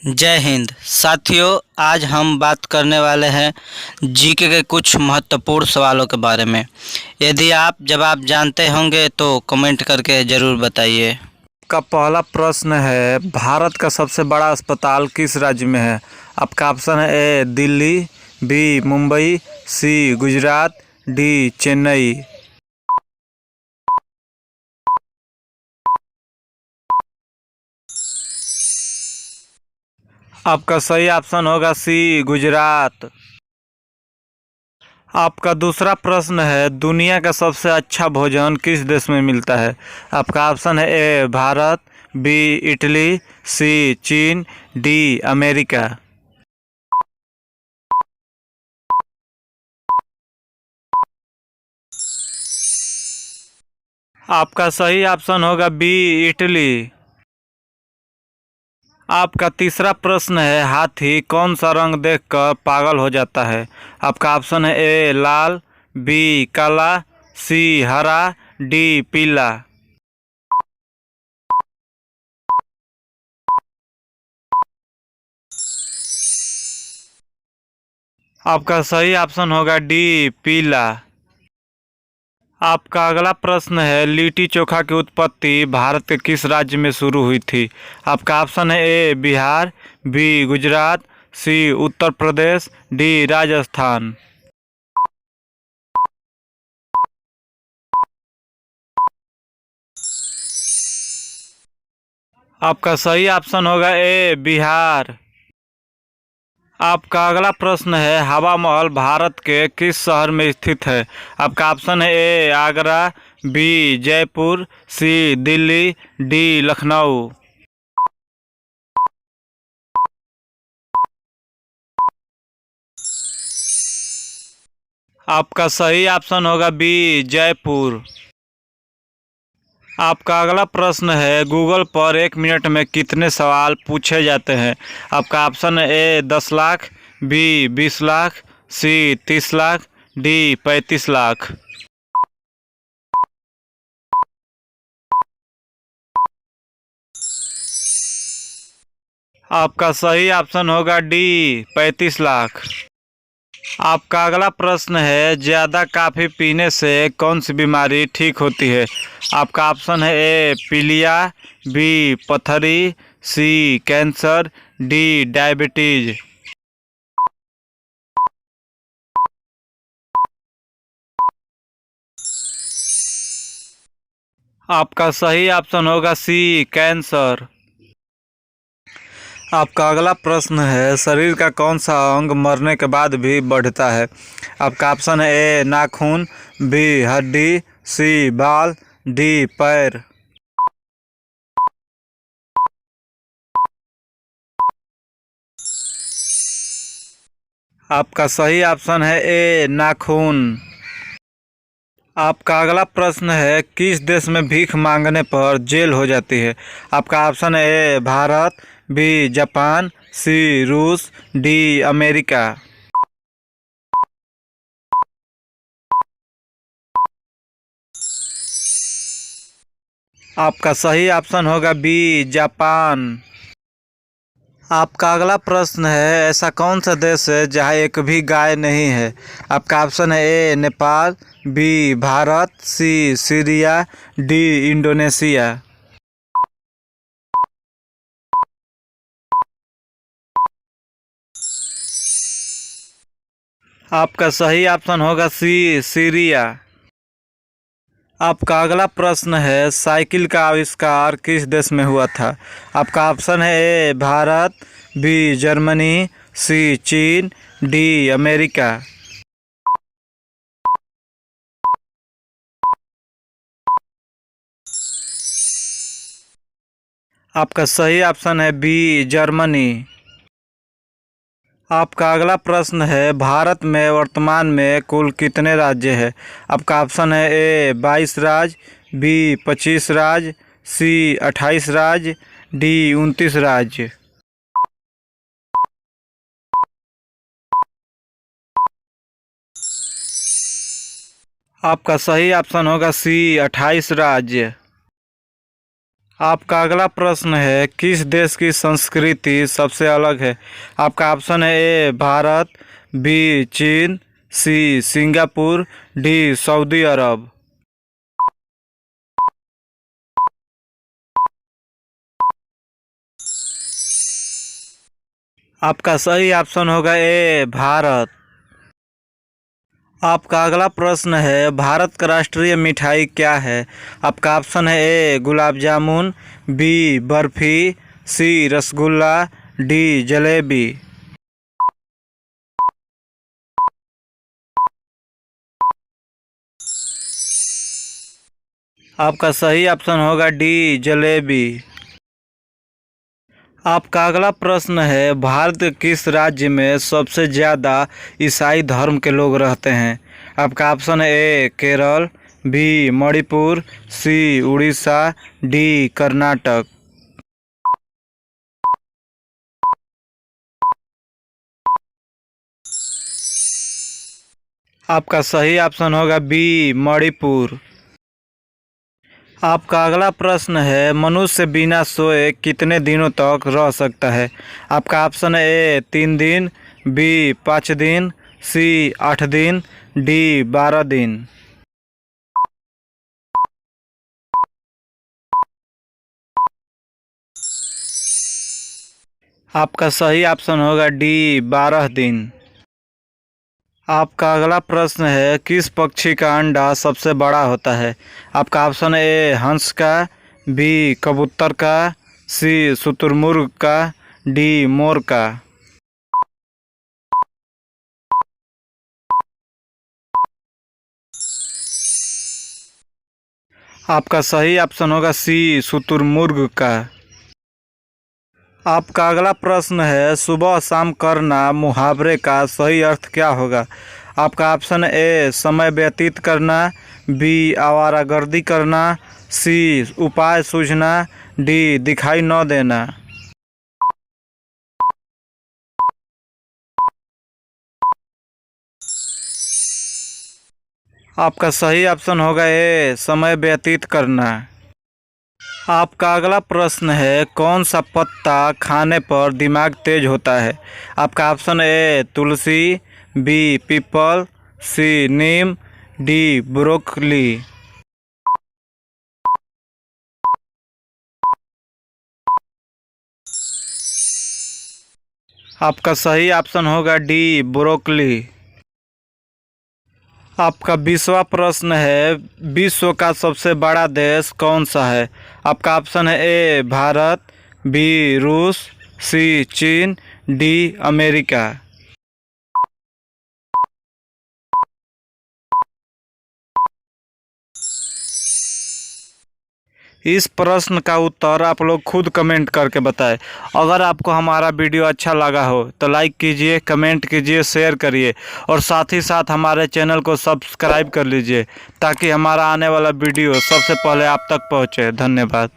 जय हिंद साथियों। आज हम बात करने वाले हैं जीके के कुछ महत्वपूर्ण सवालों के बारे में। यदि आप जवाब जानते होंगे तो कमेंट करके ज़रूर बताइए। का पहला प्रश्न है, भारत का सबसे बड़ा अस्पताल किस राज्य में है? आपका ऑप्शन है ए दिल्ली, बी मुंबई, सी गुजरात, डी चेन्नई। आपका सही ऑप्शन होगा सी गुजरात। आपका दूसरा प्रश्न है, दुनिया का सबसे अच्छा भोजन किस देश में मिलता है? आपका ऑप्शन है ए भारत, बी इटली, सी चीन, डी अमेरिका। आपका सही ऑप्शन होगा बी इटली। आपका तीसरा प्रश्न है, हाथी कौन सा रंग देखकर पागल हो जाता है? आपका ऑप्शन है ए लाल, बी काला, सी हरा, डी पीला। आपका सही ऑप्शन होगा डी पीला। आपका अगला प्रश्न है, लिट्टी चोखा की उत्पत्ति भारत के किस राज्य में शुरू हुई थी? आपका ऑप्शन है ए बिहार, बी गुजरात, सी उत्तर प्रदेश, डी राजस्थान। आपका सही ऑप्शन होगा ए बिहार। आपका अगला प्रश्न है, हवा महल भारत के किस शहर में स्थित है? आपका ऑप्शन है ए आगरा, बी जयपुर, सी दिल्ली, डी लखनऊ। आपका सही ऑप्शन होगा बी जयपुर। आपका अगला प्रश्न है, गूगल पर 1 मिनट में कितने सवाल पूछे जाते हैं? आपका ऑप्शन है ए 10 लाख, बी 20 लाख, सी 30 लाख, डी 35 लाख। आपका सही ऑप्शन होगा डी 35 लाख। आपका अगला प्रश्न है, ज़्यादा कॉफ़ी पीने से कौन सी बीमारी ठीक होती है? आपका ऑप्शन है ए पीलिया, बी पथरी, सी कैंसर, डी डायबिटीज। आपका सही ऑप्शन होगा सी कैंसर। आपका अगला प्रश्न है, शरीर का कौन सा अंग मरने के बाद भी बढ़ता है? आपका ऑप्शन है ए नाखून, बी हड्डी, सी बाल, डी पैर। आपका सही ऑप्शन है ए नाखून। आपका अगला प्रश्न है, किस देश में भीख मांगने पर जेल हो जाती है? आपका ऑप्शन है ए भारत, बी जापान, सी रूस, डी अमेरिका। आपका सही ऑप्शन होगा बी जापान। आपका अगला प्रश्न है, ऐसा कौन सा देश है जहाँ एक भी गाय नहीं है? आपका ऑप्शन है ए नेपाल, बी भारत, सी सीरिया, डी इंडोनेशिया। आपका सही ऑप्शन होगा सी सीरिया। आपका अगला प्रश्न है, साइकिल का आविष्कार किस देश में हुआ था? आपका ऑप्शन है ए भारत, बी जर्मनी, सी चीन, डी अमेरिका। आपका सही ऑप्शन है बी जर्मनी। आपका अगला प्रश्न है, भारत में वर्तमान में कुल कितने राज्य हैं? आपका ऑप्शन है ए 22 राज्य, बी 25 राज्य, सी 28 राज्य, डी 29 राज्य। आपका सही ऑप्शन होगा सी 28 राज्य। आपका अगला प्रश्न है, किस देश की संस्कृति सबसे अलग है? आपका ऑप्शन है ए भारत, बी चीन, सी सिंगापुर, डी सऊदी अरब। आपका सही ऑप्शन होगा ए भारत। आपका अगला प्रश्न है, भारत का राष्ट्रीय मिठाई क्या है? आपका ऑप्शन है ए गुलाब जामुन, बी बर्फी, सी रसगुल्ला, डी जलेबी। आपका सही ऑप्शन होगा डी जलेबी। आपका अगला प्रश्न है, भारत के किस राज्य में सबसे ज़्यादा ईसाई धर्म के लोग रहते हैं? आपका ऑप्शन है ए केरल, बी मणिपुर, सी उड़ीसा, डी कर्नाटक। आपका सही ऑप्शन होगा बी मणिपुर। आपका अगला प्रश्न है, मनुष्य बिना सोए कितने दिनों तक रह सकता है? आपका ऑप्शन है ए 3 दिन, बी 5 दिन, सी 8 दिन, डी 12 दिन। आपका सही ऑप्शन होगा डी 12 दिन। आपका अगला प्रश्न है, किस पक्षी का अंडा सबसे बड़ा होता है? आपका ऑप्शन है ए हंस का, बी कबूतर का, सी शुतुरमुर्ग का, डी मोर का। आपका सही ऑप्शन होगा सी शुतुरमुर्ग का। आपका अगला प्रश्न है, सुबह शाम करना मुहावरे का सही अर्थ क्या होगा? आपका ऑप्शन ए समय व्यतीत करना, बी आवारागर्दी करना, सी उपाय सूझना, डी दिखाई न देना। आपका सही ऑप्शन होगा ए समय व्यतीत करना। आपका अगला प्रश्न है, कौन सा पत्ता खाने पर दिमाग तेज होता है? आपका ऑप्शन ए तुलसी, बी पीपल, सी नीम, डी ब्रोकली। आपका सही ऑप्शन होगा डी ब्रोकली। आपका 20वां प्रश्न है, विश्व का सबसे बड़ा देश कौन सा है? आपका ऑप्शन है ए भारत, बी रूस, सी चीन, डी अमेरिका। इस प्रश्न का उत्तर आप लोग खुद कमेंट करके बताएं। अगर आपको हमारा वीडियो अच्छा लगा हो तो लाइक कीजिए, कमेंट कीजिए, शेयर करिए और साथ ही साथ हमारे चैनल को सब्सक्राइब कर लीजिए ताकि हमारा आने वाला वीडियो सबसे पहले आप तक पहुंचे। धन्यवाद।